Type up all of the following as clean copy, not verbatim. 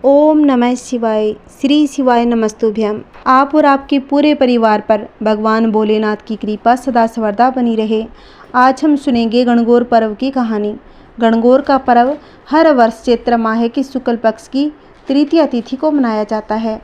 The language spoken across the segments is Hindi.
ओम नमः शिवाय। श्री शिवाय नमस्तुभ्यम। आप और आपके पूरे परिवार पर भगवान भोलेनाथ की कृपा सदा सर्वदा बनी रहे। आज हम सुनेंगे गणगौर पर्व की कहानी। गणगौर का पर्व हर वर्ष चैत्र माह की शुक्ल पक्ष की तृतीया तिथि को मनाया जाता है।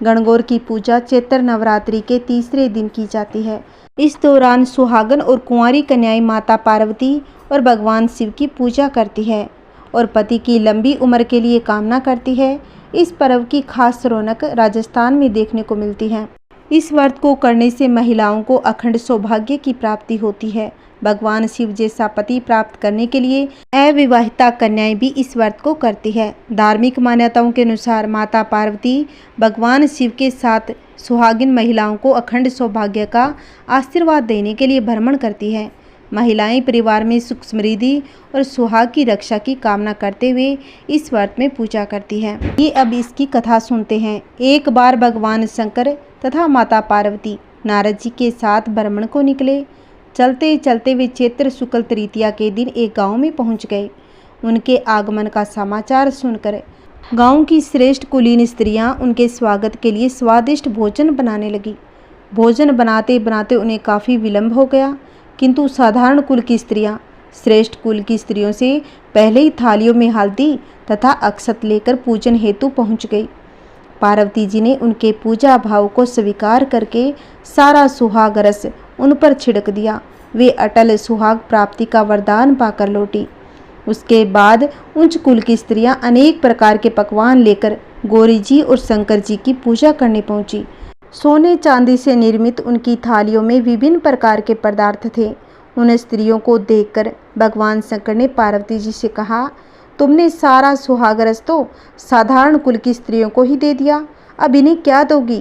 गणगौर की पूजा चैत्र नवरात्रि के तीसरे दिन की जाती है। इस दौरान सुहागन और कुंवारी कन्याएं माता पार्वती और भगवान शिव की पूजा करती है और पति की लंबी उम्र के लिए कामना करती है। इस पर्व की खास रौनक राजस्थान में देखने को मिलती है। इस व्रत को करने से महिलाओं को अखंड सौभाग्य की प्राप्ति होती है। भगवान शिव जैसा पति प्राप्त करने के लिए अविवाहिता कन्याएं भी इस व्रत को करती है। धार्मिक मान्यताओं के अनुसार माता पार्वती भगवान शिव के साथ सुहागिन महिलाओं को अखंड सौभाग्य का आशीर्वाद देने के लिए भ्रमण करती है। महिलाएं परिवार में सुख समृद्धि और सुहाग की रक्षा की कामना करते हुए इस व्रत में पूजा करती है। ये अब इसकी कथा सुनते हैं। एक बार भगवान शंकर तथा माता पार्वती नारद जी के साथ भ्रमण को निकले। चलते चलते वे चैत्र शुक्ल तृतीया के दिन एक गांव में पहुंच गए। उनके आगमन का समाचार सुनकर गांव की श्रेष्ठ कुलीन स्त्रियां उनके स्वागत के लिए स्वादिष्ट भोजन बनाने लगी। भोजन बनाते बनाते उन्हें काफ़ी विलंब हो गया, किंतु साधारण कुल की स्त्रियां श्रेष्ठ कुल की स्त्रियों से पहले ही थालियों में हल्दी तथा अक्षत लेकर पूजन हेतु पहुंच गई। पार्वती जी ने उनके पूजा भाव को स्वीकार करके सारा सुहाग रस उन पर छिड़क दिया। वे अटल सुहाग प्राप्ति का वरदान पाकर लौटी। उसके बाद उच्च कुल की स्त्रियां अनेक प्रकार के पकवान लेकर गौरी जी और शंकर जी की पूजा करने पहुंची। सोने चांदी से निर्मित उनकी थालियों में विभिन्न प्रकार के पदार्थ थे। उन स्त्रियों को देखकर भगवान शंकर ने पार्वती जी से कहा, तुमने सारा सुहाग रस तो साधारण कुल की स्त्रियों को ही दे दिया, अब इन्हें क्या दोगी?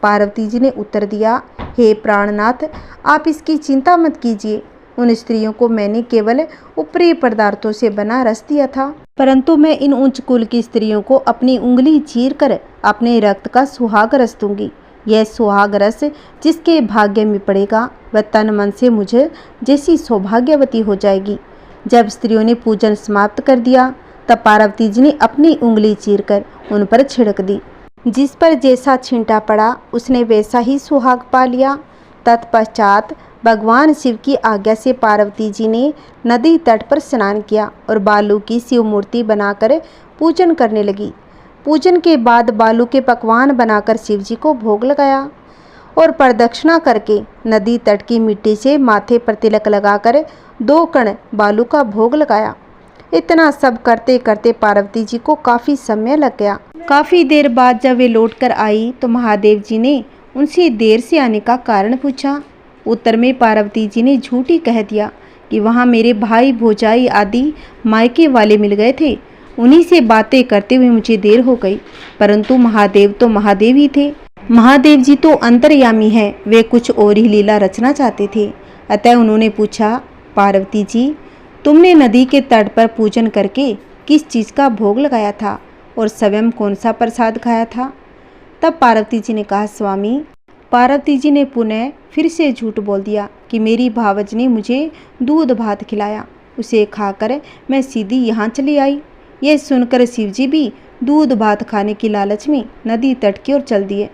पार्वती जी ने उत्तर दिया, हे प्राणनाथ, आप इसकी चिंता मत कीजिए। उन स्त्रियों को मैंने केवल ऊपरी पदार्थों से बना रस दिया था, परंतु मैं इन उच्च कुल की स्त्रियों को अपनी उंगली चीर कर अपने रक्त का सुहाग रस दूंगी। यह सुहाग रस जिसके भाग्य में पड़ेगा वह तन मन से मुझे जैसी सौभाग्यवती हो जाएगी। जब स्त्रियों ने पूजन समाप्त कर दिया तब पार्वती जी ने अपनी उंगली चीरकर उन पर छिड़क दी। जिस पर जैसा छींटा पड़ा उसने वैसा ही सुहाग पा लिया। तत्पश्चात भगवान शिव की आज्ञा से पार्वती जी ने नदी तट पर स्नान किया और बालू की शिव मूर्ति बनाकर पूजन करने लगी। पूजन के बाद बालू के पकवान बनाकर शिव जी को भोग लगाया और प्रदक्षिणा करके नदी तट की मिट्टी से माथे पर तिलक लगाकर 2 कण बालू का भोग लगाया। इतना सब करते करते पार्वती जी को काफ़ी समय लग गया। काफ़ी देर बाद जब वे लौट कर आई तो महादेव जी ने उनसे देर से आने का कारण पूछा। उत्तर में पार्वती जी ने झूठ ही कह दिया कि वहाँ मेरे भाई भौजाई आदि मायके वाले मिल गए थे, उन्हीं से बातें करते हुए मुझे देर हो गई। परंतु महादेव तो महादेव ही थे। महादेव जी तो अंतर्यामी है, वे कुछ और ही लीला रचना चाहते थे। अतः उन्होंने पूछा, पार्वती जी, तुमने नदी के तट पर पूजन करके किस चीज़ का भोग लगाया था और स्वयं कौन सा प्रसाद खाया था? तब पार्वती जी ने कहा, स्वामी। पार्वती जी ने पुनः फिर से झूठ बोल दिया कि मेरी भावज ने मुझे दूध भात खिलाया, उसे खाकर मैं सीधी यहाँ चली आई। यह सुनकर शिवजी भी दूध भात खाने की लालच में नदी तट की ओर चल दिए।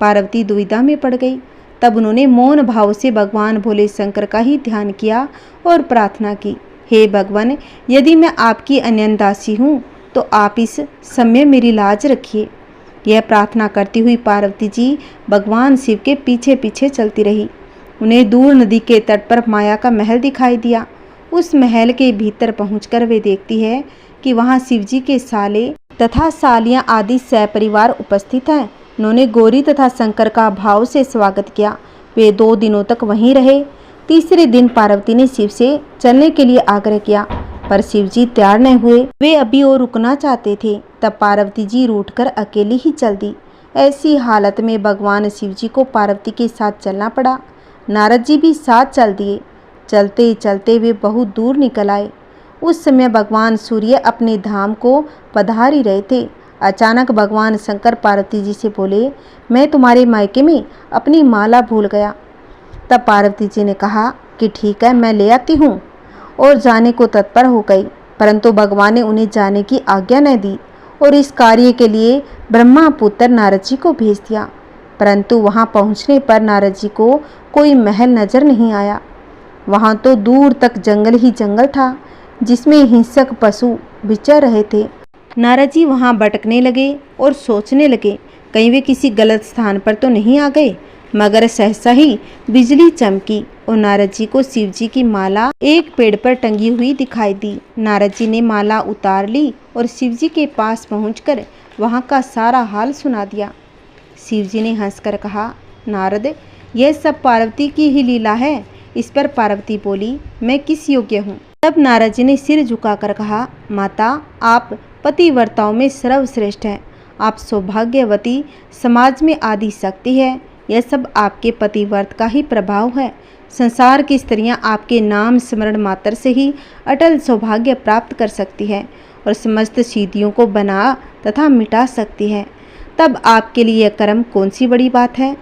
पार्वती दुविधा में पड़ गई। तब उन्होंने मौन भाव से भगवान भोले शंकर का ही ध्यान किया और प्रार्थना की, हे भगवान, यदि मैं आपकी अन्यदासी हूँ तो आप इस समय मेरी लाज रखिए। यह प्रार्थना करती हुई पार्वती जी भगवान शिव के पीछे पीछे चलती रही। उन्हें दूर नदी के तट पर माया का महल दिखाई दिया। उस महल के भीतर पहुंचकर वे देखती है कि वहां शिवजी के साले तथा सालियां आदि सपरिवार उपस्थित हैं। उन्होंने गौरी तथा शंकर का भाव से स्वागत किया। वे 2 दिनों तक वहीं रहे। तीसरे दिन पार्वती ने शिव से चलने के लिए आग्रह किया, पर शिवजी तैयार न हुए। वे अभी और रुकना चाहते थे। तब पार्वती जी रूठकर अकेली ही चल दी। ऐसी हालत में भगवान शिवजी को पार्वती के साथ चलना पड़ा। नारद जी भी साथ चल दिए। चलते चलते वे बहुत दूर निकल आए। उस समय भगवान सूर्य अपने धाम को पधार ही रहे थे। अचानक भगवान शंकर पार्वती जी से बोले, मैं तुम्हारे मायके में अपनी माला भूल गया। तब पार्वती जी ने कहा कि ठीक है, मैं ले आती हूँ, और जाने को तत्पर हो गई। परंतु भगवान ने उन्हें जाने की आज्ञा न दी और इस कार्य के लिए ब्रह्मा पुत्र नारद जी को भेज दिया। परंतु वहां पहुंचने पर नारद जी को कोई महल नजर नहीं आया। वहां तो दूर तक जंगल ही जंगल था, जिसमें हिंसक पशु विचर रहे थे। नारद जी वहां भटकने लगे और सोचने लगे, कहीं वे किसी गलत स्थान पर तो नहीं आ गए। मगर सहसा ही बिजली चमकी और नारद जी को शिव जी की माला एक पेड़ पर टंगी हुई दिखाई दी। नारद जी ने माला उतार ली और शिव जी के पास पहुंचकर वहां का सारा हाल सुना दिया। शिव जी ने हंसकर कहा, नारद, यह सब पार्वती की ही लीला है। इस पर पार्वती बोली, मैं किस योग्य हूँ। तब नारद जी ने सिर झुकाकर कहा, माता, आप पतिव्रताओं में सर्वश्रेष्ठ हैं। आप सौभाग्यवती, समाज में आदि शक्ति है। यह सब आपके पतिव्रत का ही प्रभाव है। संसार की स्त्रियां आपके नाम स्मरण मात्र से ही अटल सौभाग्य प्राप्त कर सकती है और समस्त सिद्धियों को बना तथा मिटा सकती है। तब आपके लिए यह कर्म कौन सी बड़ी बात है।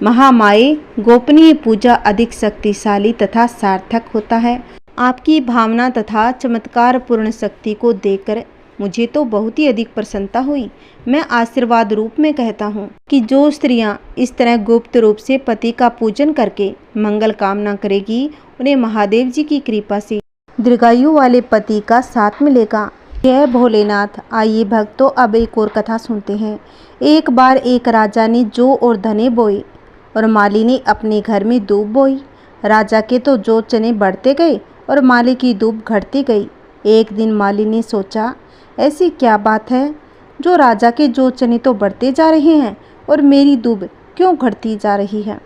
महामाये, गोपनीय पूजा अधिक शक्तिशाली तथा सार्थक होता है। आपकी भावना तथा चमत्कार पूर्ण शक्ति को देखकर मुझे तो बहुत ही अधिक प्रसन्नता हुई। मैं आशीर्वाद रूप में कहता हूँ कि जो स्त्रियाँ इस तरह गुप्त रूप से पति का पूजन करके मंगल कामना करेगी, उन्हें महादेव जी की कृपा से दीर्घायु वाले पति का साथ मिलेगा। जय भोलेनाथ। आइए भक्तों, अब एक और कथा सुनते हैं। एक बार एक राजा ने जौ और धने बोए और माली ने अपने घर में दूब बोई। राजा के तो जौ चने बढ़ते गए और माली की दूब घटती गई। एक दिन माली ने सोचा, ऐसी क्या बात है जो राजा के जौ चने तो बढ़ते जा रहे हैं और मेरी दूब क्यों घटती जा रही है।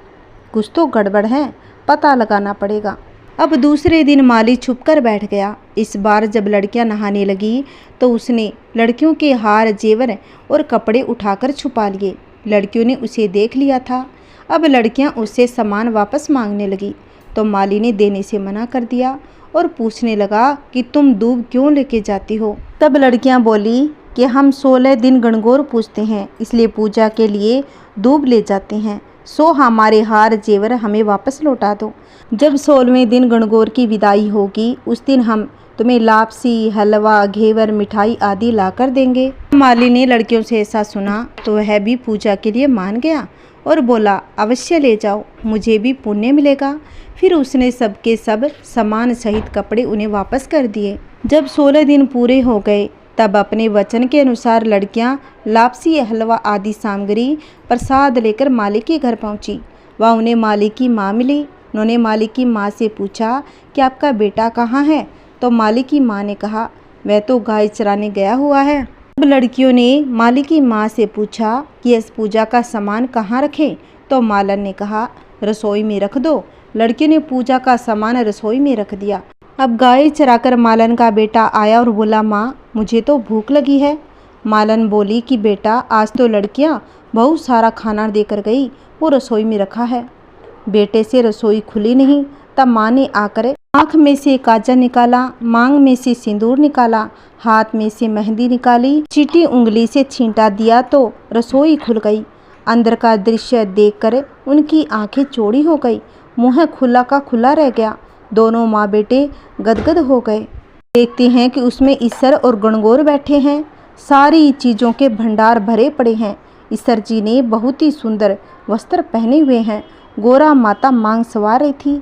कुछ तो गड़बड़ है, पता लगाना पड़ेगा। अब दूसरे दिन माली छुपकर बैठ गया। इस बार जब लड़कियां नहाने लगी तो उसने लड़कियों के हार, जेवर और कपड़े उठाकर छुपा लिए। लड़कियों ने उसे देख लिया था। अब लड़कियां उससे सामान वापस मांगने लगी तो माली ने देने से मना कर दिया और पूछने लगा कि तुम दूब क्यों लेके जाती हो। तब लड़कियां बोली कि हम 16 दिन गणगौर पूजते हैं, इसलिए पूजा के लिए दूब ले जाते हैं। सो हमारे हार जेवर हमें वापस लौटा दो। जब 16वें दिन गणगौर की विदाई होगी, उस दिन हम तुम्हें लापसी, हलवा, घेवर, मिठाई आदि ला कर देंगे। माली ने लड़कियों से ऐसा सुना तो वह भी पूजा के लिए मान गया और बोला, अवश्य ले जाओ, मुझे भी पुण्य मिलेगा। फिर उसने सबके सब सामान सहित कपड़े उन्हें वापस कर दिए। जब 16 दिन पूरे हो गए तब अपने वचन के अनुसार लड़कियां लापसी, हलवा आदि सामग्री प्रसाद लेकर माली के घर पहुंची। वह उन्हें माली की माँ मिली। उन्होंने माली की माँ से पूछा कि आपका बेटा कहाँ है। तो माली की माँ ने कहा, वह तो गाय चराने गया हुआ है। अब लड़कियों ने माली की माँ से पूछा कि इस पूजा का सामान कहाँ रखें। तो मालन ने कहा, रसोई में रख दो। लड़कियों ने पूजा का सामान रसोई में रख दिया। अब गाय चराकर मालन का बेटा आया और बोला, माँ, मुझे तो भूख लगी है। मालन बोली कि बेटा, आज तो लड़कियाँ बहुत सारा खाना देकर गई, वो रसोई में रखा है। बेटे से रसोई खुली नहीं। तब माँ ने आकर आँख में से काजल निकाला, मांग में से सिंदूर निकाला, हाथ में से मेहंदी निकाली, चीटी उंगली से छींटा दिया तो रसोई खुल गई। अंदर का दृश्य देखकर उनकी आंखें चौड़ी हो गई, मुँह खुला का खुला रह गया। दोनों माँ बेटे गदगद हो गए। देखते हैं कि उसमें ईश्वर और गणगौर बैठे हैं। सारी चीज़ों के भंडार भरे पड़े हैं। ईश्वर जी ने बहुत ही सुंदर वस्त्र पहने हुए हैं। गोरा माता मांग सवार रही थी।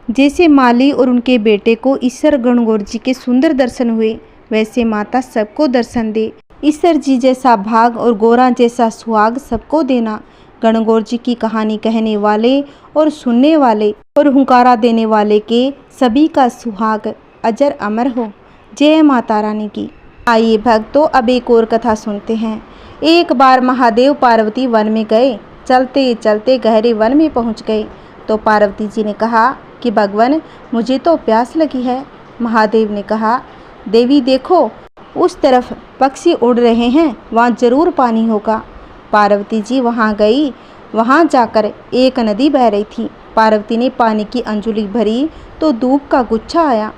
जैसे माली और उनके बेटे को ईश्वर गणगौर जी के सुंदर दर्शन हुए, वैसे माता सबको दर्शन दे। ईश्वर जी जैसा भाग और गोरा जैसा सुहाग सबको देना। गणगौर जी की कहानी कहने वाले और सुनने वाले और हुंकारा देने वाले के सभी का सुहाग अजर अमर हो। जय माता रानी की। आइए भक्तों, अब एक और कथा सुनते हैं। एक बार महादेव पार्वती वन में गए। चलते चलते गहरे वन में पहुंच गए तो पार्वती जी ने कहा कि भगवान, मुझे तो प्यास लगी है। महादेव ने कहा, देवी देखो, उस तरफ पक्षी उड़ रहे हैं, वहाँ जरूर पानी होगा। पार्वती जी वहाँ गई। वहाँ जाकर एक नदी बह रही थी। पार्वती ने पानी की अंजुली भरी तो दूब का गुच्छा आया।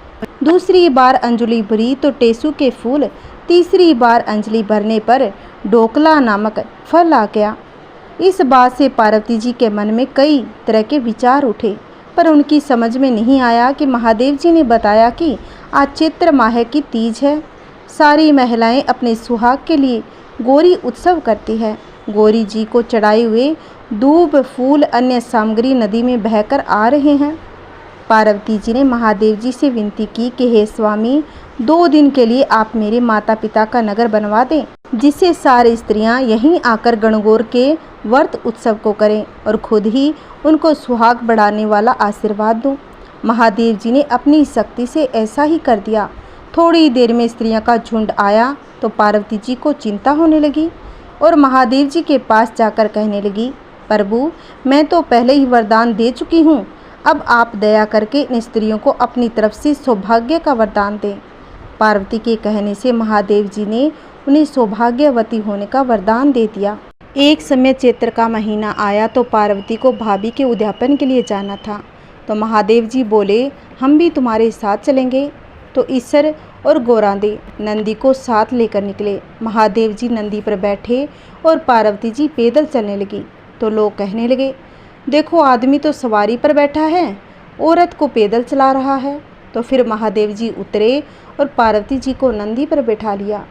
दूसरी बार अंजुली भरी तो टेसू के फूल। तीसरी बार अंजलि भरने पर ढोकला नामक फल आ गया। इस बात से पार्वती जी के मन में कई तरह के विचार उठे, पर उनकी समझ में नहीं आया कि महादेव जी ने बताया कि आज चैत्र माह की तीज है। सारी महिलाएं अपने सुहाग के लिए गौरी उत्सव करती है। गौरी जी को चढ़ाए हुए दूब, फूल, अन्य सामग्री नदी में बहकर आ रहे हैं। पार्वती जी ने महादेव जी से विनती की कि हे स्वामी, 2 दिन के लिए आप मेरे माता पिता का नगर बनवा दें, जिससे सारी स्त्रियां यहीं आकर गणगौर के व्रत उत्सव को करें और खुद ही उनको सुहाग बढ़ाने वाला आशीर्वाद दूं। महादेव जी ने अपनी शक्ति से ऐसा ही कर दिया। थोड़ी देर में स्त्रियों का झुंड आया तो पार्वती जी को चिंता होने लगी और महादेव जी के पास जाकर कहने लगी, प्रभु, मैं तो पहले ही वरदान दे चुकी हूँ, अब आप दया करके इन स्त्रियों को अपनी तरफ से सौभाग्य का वरदान दें। पार्वती के कहने से महादेव जी ने उन्हें सौभाग्यवती होने का वरदान दे दिया। एक समय चैत्र का महीना आया तो पार्वती को भाभी के उद्यापन के लिए जाना था। तो महादेव जी बोले, हम भी तुम्हारे साथ चलेंगे। तो ईसर और गौरांदे नंदी को साथ लेकर निकले। महादेव जी नंदी पर बैठे और पार्वती जी पैदल चलने लगी। तो लोग कहने लगे, देखो, आदमी तो सवारी पर बैठा है, औरत को पैदल चला रहा है। तो फिर महादेव जी उतरे और पार्वती जी को नंदी पर बैठा लिया।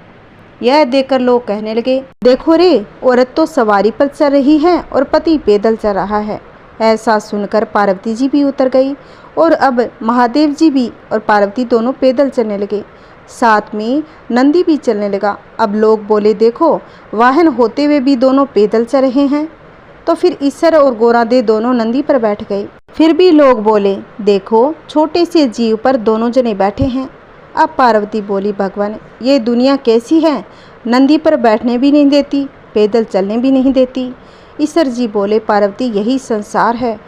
यह देखकर लोग कहने लगे, देखो रे, औरत तो सवारी पर चल रही है और पति पैदल चल रहा है। ऐसा सुनकर पार्वती जी भी उतर गई और अब महादेव जी भी और पार्वती दोनों पैदल चलने लगे। साथ में नंदी भी चलने लगा। अब लोग बोले, देखो, वाहन होते हुए भी दोनों पैदल चल रहे हैं। तो फिर ईसर और गौरांदे दोनों नंदी पर बैठ गए। फिर भी लोग बोले, देखो, छोटे से जीव पर दोनों जने बैठे हैं। अब पार्वती बोली, भगवान, ये दुनिया कैसी है, नंदी पर बैठने भी नहीं देती, पैदल चलने भी नहीं देती। ईसर जी बोले, पार्वती, यही संसार है,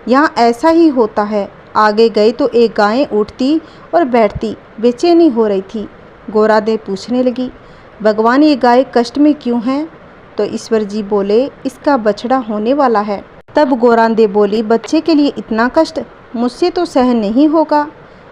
यहाँ ऐसा ही होता है। आगे गए तो एक गाय उठती और बैठती, बेचैनी हो रही थी। गौरांदे पूछने लगी, भगवान, ये गाय कष्ट में क्यों है? तो ईश्वर जी बोले, इसका बछड़ा होने वाला है। तब गौरांदे बोली, बच्चे के लिए इतना कष्ट मुझसे तो सहन नहीं होगा,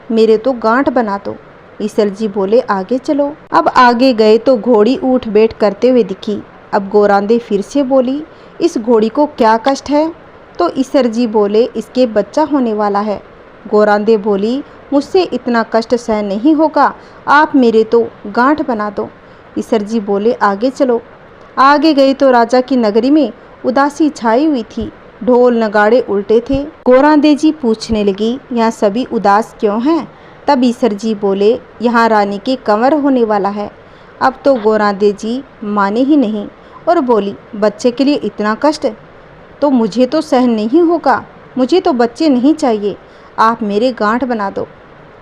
मेरे तो गांठ बना दो। ईश्वर जी बोले, आगे चलो। अब आगे गए तो घोड़ी ऊठ बैठ करते हुए दिखी। अब गौरांदे फिर से बोली, इस घोड़ी को क्या कष्ट है? तो ईश्वर जी बोले, इसके बच्चा होने वाला है। गौरांदे बोली, मुझसे इतना कष्ट सहन नहीं होगा, आप मेरे तो गांठ बना दो। ईश्वर जी बोले, आगे चलो। आगे गए तो राजा की नगरी में उदासी छाई हुई थी। ढोल नगाड़े उल्टे थे। गौरांदे जी पूछने लगी, यहाँ सभी उदास क्यों हैं? तब ईश्वर जी बोले, यहाँ रानी के कंवर होने वाला है। अब तो गौरांदे जी माने ही नहीं और बोली, बच्चे के लिए इतना कष्ट तो मुझे तो सहन नहीं होगा, मुझे तो बच्चे नहीं चाहिए, आप मेरे गांठ बना दो।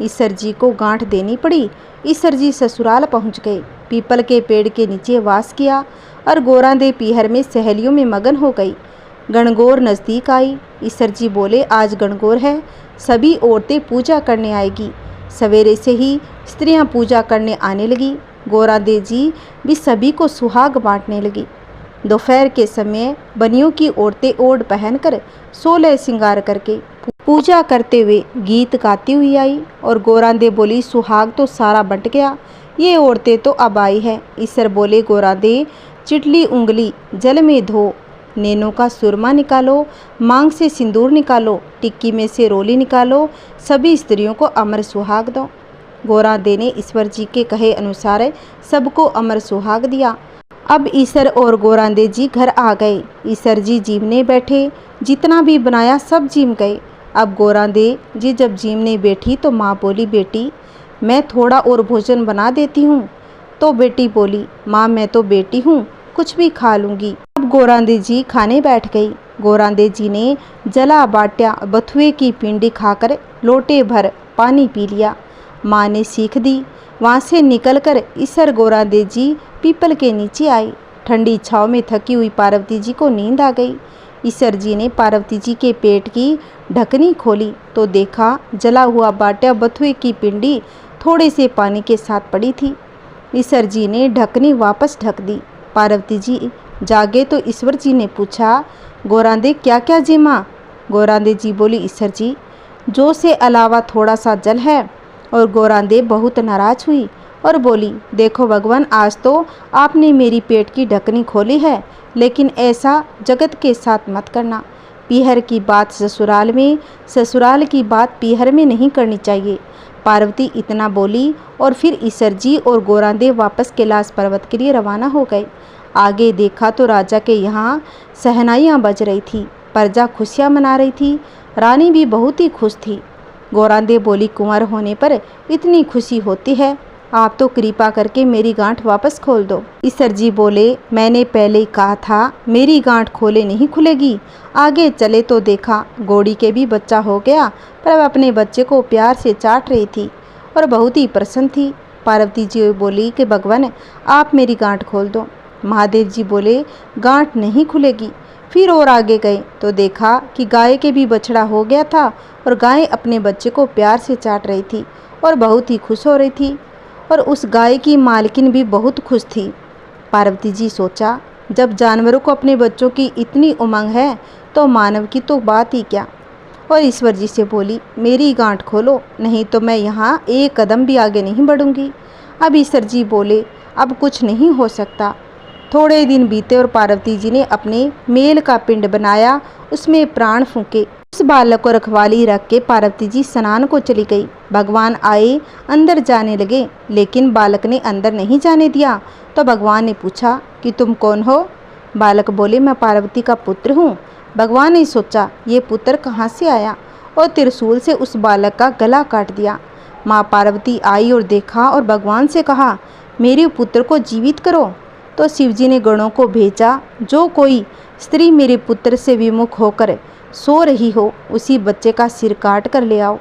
ईश्वर जी को गांठ देनी पड़ी। ईश्वर जी ससुराल पहुँच गए, पीपल के पेड़ के नीचे वास किया और गौरांदे पीहर में सहेलियों में मगन हो गई। गणगौर नज़दीक आई। ईश्वर जी बोले, आज गणगौर है, सभी औरतें पूजा करने आएगी। सवेरे से ही स्त्रियां पूजा करने आने लगी। गौरांदे जी भी सभी को सुहाग बांटने लगी। दोपहर के समय बनियों की औरतें ओढ़ पहनकर 16 श्रृंगार करके पूजा करते हुए गीत गाती हुई आई और गौरांदे बोली, सुहाग तो सारा बंट गया, ये औरतें तो अब आई है। ईश्वर बोले, गौरांदे, चिटली उंगली जल में धो, नैनों का सुरमा निकालो, मांग से सिंदूर निकालो, टिक्की में से रोली निकालो, सभी स्त्रियों को अमर सुहाग दो। गौरांदे ने ईश्वर जी के कहे अनुसार सबको अमर सुहाग दिया। अब ईश्वर और गौरांदे जी घर आ गए। ईश्वर जी जीमने बैठे, जितना भी बनाया सब जीम गए। अब गौरांदे जी जब जीमने बैठी तो माँ बोली, बेटी, मैं थोड़ा और भोजन बना देती हूँ। तो बेटी बोली, माँ, मैं तो बेटी हूँ, कुछ भी खा लूँगी। अब गौरांदे जी खाने बैठ गई। गौरांदे जी ने जला बाट्या बथुए की पिंडी खाकर लोटे भर पानी पी लिया। माँ ने सीख दी। वहाँ से निकलकर ईश्वर गौरांदे जी पीपल के नीचे आई। ठंडी छाँव में थकी हुई पार्वती जी को नींद आ गई। ईश्वर जी ने पार्वती जी के पेट की ढकनी खोली तो देखा जला हुआ बाट्या बथुए की पिंडी थोड़े से पानी के साथ पड़ी थी। ईश्वर जी ने ढकनी वापस ढक दी। पार्वती जी जागे तो ईश्वर जी ने पूछा, गौरांदे, क्या क्या जी माँ? गौरांदे जी बोली, ईश्वर जी, जो से अलावा थोड़ा सा जल है। और गौरांदे बहुत नाराज हुई और बोली, देखो भगवान, आज तो आपने मेरी पेट की ढकनी खोली है, लेकिन ऐसा जगत के साथ मत करना। पीहर की बात ससुराल में, ससुराल की बात पीहर में नहीं करनी चाहिए। पार्वती इतना बोली और फिर ईसर जी और गोरादेव वापस कैलाश पर्वत के लिए रवाना हो गए। आगे देखा तो राजा के यहाँ सहनाइयाँ बज रही थी, प्रजा खुशियाँ मना रही थी, रानी भी बहुत ही खुश थी। गोरादेव बोली, कुंवर होने पर इतनी खुशी होती है, आप तो कृपा करके मेरी गांठ वापस खोल दो। ईसर जी बोले, मैंने पहले ही कहा था मेरी गांठ खोले नहीं खुलेगी। आगे चले तो देखा घोड़ी के भी बच्चा हो गया, पर अब अपने बच्चे को प्यार से चाट रही थी और बहुत ही प्रसन्न थी। पार्वती जी बोली कि भगवान आप मेरी गांठ खोल दो। महादेव जी बोले, गांठ नहीं खुलेगी। फिर और आगे गए तो देखा कि गाय के भी बछड़ा हो गया था और गाय अपने बच्चे को प्यार से चाट रही थी और बहुत ही खुश हो रही थी और उस गाय की मालकिन भी बहुत खुश थी। पार्वती जी सोचा, जब जानवरों को अपने बच्चों की इतनी उमंग है तो मानव की तो बात ही क्या। और ईश्वर जी से बोली, मेरी गांठ खोलो, नहीं तो मैं यहाँ एक कदम भी आगे नहीं बढ़ूंगी। अब ईश्वर जी बोले, अब कुछ नहीं हो सकता। थोड़े दिन बीते और पार्वती जी ने अपने मेल का पिंड बनाया, उसमें प्राण फूंके। उस बालक को रखवाली रख के पार्वती जी स्नान को चली गई। भगवान आए, अंदर जाने लगे, लेकिन बालक ने अंदर नहीं जाने दिया। तो भगवान ने पूछा कि तुम कौन हो? बालक बोले, मैं पार्वती का पुत्र हूँ। भगवान ने सोचा, ये पुत्र कहाँ से आया, और त्रिशूल से उस बालक का गला काट दिया। माँ पार्वती आई और देखा और भगवान से कहा, मेरे पुत्र को जीवित करो। तो शिवजी ने गणों को भेजा, जो कोई स्त्री मेरे पुत्र से विमुख होकर सो रही हो, उसी बच्चे का सिर काट कर ले आओ।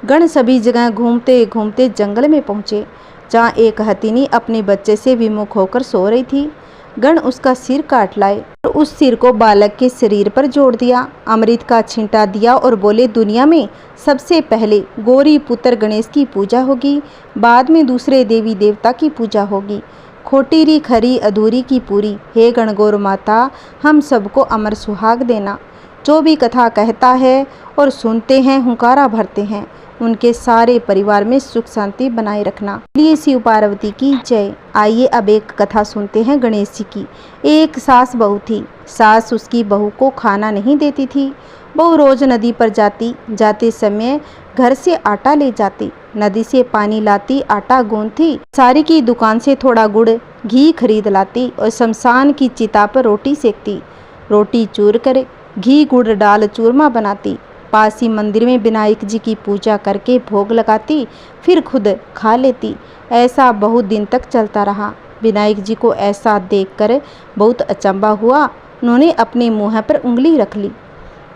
गण सभी जगह घूमते घूमते जंगल में पहुँचे, जहाँ एक हथिनी अपने बच्चे से विमुख होकर सो रही थी। गण उसका सिर काट लाए और उस सिर को बालक के शरीर पर जोड़ दिया, अमृत का छींटा दिया और बोले, दुनिया में सबसे पहले गौरी पुत्र गणेश की पूजा होगी, बाद में दूसरे देवी देवता की पूजा होगी। खोटी री खरी अधूरी की पूरी, हे गणगौर माता हम सबको अमर सुहाग देना। जो भी कथा कहता है और सुनते हैं, हुंकारा भरते हैं, उनके सारे परिवार में सुख शांति बनाए रखना। लिए शिव पार्वती की जय। आइए अब एक कथा सुनते हैं गणेश जी की। एक सास बहू थी। सास उसकी बहू को खाना नहीं देती थी। बहू रोज नदी पर जाती, जाते समय घर से आटा ले जाती, नदी से पानी लाती, आटा गूंथती, सारी की दुकान से थोड़ा गुड़ घी खरीद लाती और शमशान की चिता पर रोटी सेकती। रोटी चूर कर घी गुड़ डाल चूरमा बनाती, पास ही मंदिर में विनायक जी की पूजा करके भोग लगाती, फिर खुद खा लेती। ऐसा बहुत दिन तक चलता रहा। विनायक जी को ऐसा देखकर बहुत अचंभा हुआ। उन्होंने अपने मुँह पर उंगली रख ली।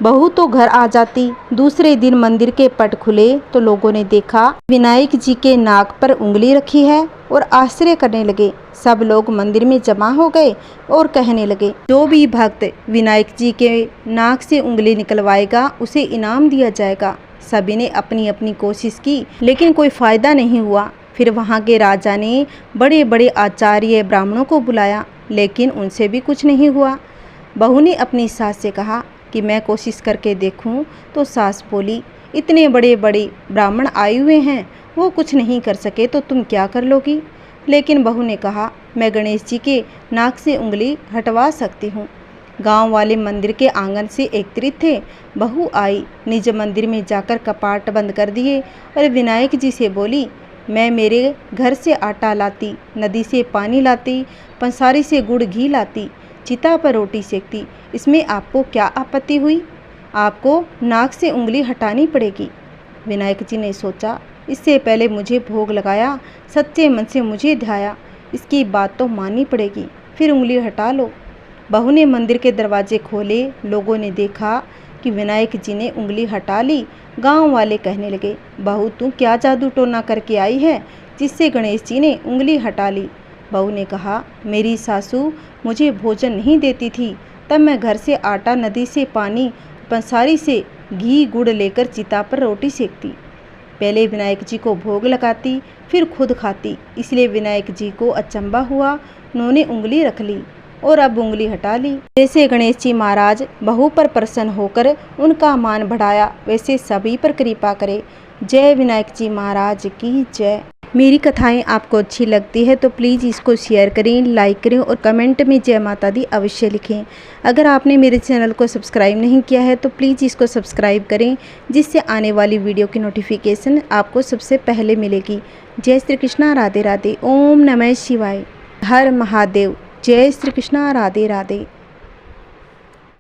बहू तो घर आ जाती। दूसरे दिन मंदिर के पट खुले तो लोगों ने देखा विनायक जी के नाक पर उंगली रखी है और आश्चर्य करने लगे। सब लोग मंदिर में जमा हो गए और कहने लगे, जो भी भक्त विनायक जी के नाक से उंगली निकलवाएगा उसे इनाम दिया जाएगा। सभी ने अपनी अपनी कोशिश की, लेकिन कोई फायदा नहीं हुआ। फिर वहाँ के राजा ने बड़े बड़े आचार्य ब्राह्मणों को बुलाया, लेकिन उनसे भी कुछ नहीं हुआ। बहू ने अपनी सास से कहा कि मैं कोशिश करके देखूं, तो सास बोली, इतने बड़े बड़े ब्राह्मण आए हुए हैं, वो कुछ नहीं कर सके तो तुम क्या कर लोगी। लेकिन बहू ने कहा, मैं गणेश जी के नाक से उंगली हटवा सकती हूँ। गांव वाले मंदिर के आंगन से एकत्रित थे। बहू आई, निज मंदिर में जाकर कपाट बंद कर दिए और विनायक जी से बोली, मैं मेरे घर से आटा लाती, नदी से पानी लाती, पंसारी से गुड़ घी लाती, चिता पर रोटी सेकती, इसमें आपको क्या आपत्ति हुई? आपको नाक से उंगली हटानी पड़ेगी। विनायक जी ने सोचा, इससे पहले मुझे भोग लगाया, सच्चे मन से मुझे ध्याया, इसकी बात तो माननी पड़ेगी, फिर उंगली हटा लो। बहू ने मंदिर के दरवाजे खोले। लोगों ने देखा कि विनायक जी ने उंगली हटा ली। गांव वाले कहने लगे, बहू तू क्या जादू टोना करके आई है जिससे गणेश जी ने उंगली हटा ली। बहू ने कहा, मेरी सासू मुझे भोजन नहीं देती थी, तब मैं घर से आटा, नदी से पानी, पंसारी से घी गुड़ लेकर चिता पर रोटी सेकती। पहले विनायक जी को भोग लगाती, फिर खुद खाती। इसलिए विनायक जी को अचंभा हुआ। उन्होंने उंगली रख ली और अब उंगली हटा ली। जैसे गणेश जी महाराज बहू पर प्रसन्न होकर उनका मान बढ़ाया, वैसे सभी पर कृपा करे। जय विनायक जी महाराज की जय। मेरी कथाएं आपको अच्छी लगती है तो प्लीज़ इसको शेयर करें, लाइक करें और कमेंट में जय माता दी अवश्य लिखें। अगर आपने मेरे चैनल को सब्सक्राइब नहीं किया है तो प्लीज़ इसको सब्सक्राइब करें, जिससे आने वाली वीडियो की नोटिफिकेशन आपको सबसे पहले मिलेगी। जय श्री कृष्णा, राधे राधे। ओम नमः शिवाय। हर महादेव। जय श्री कृष्णा, राधे राधे।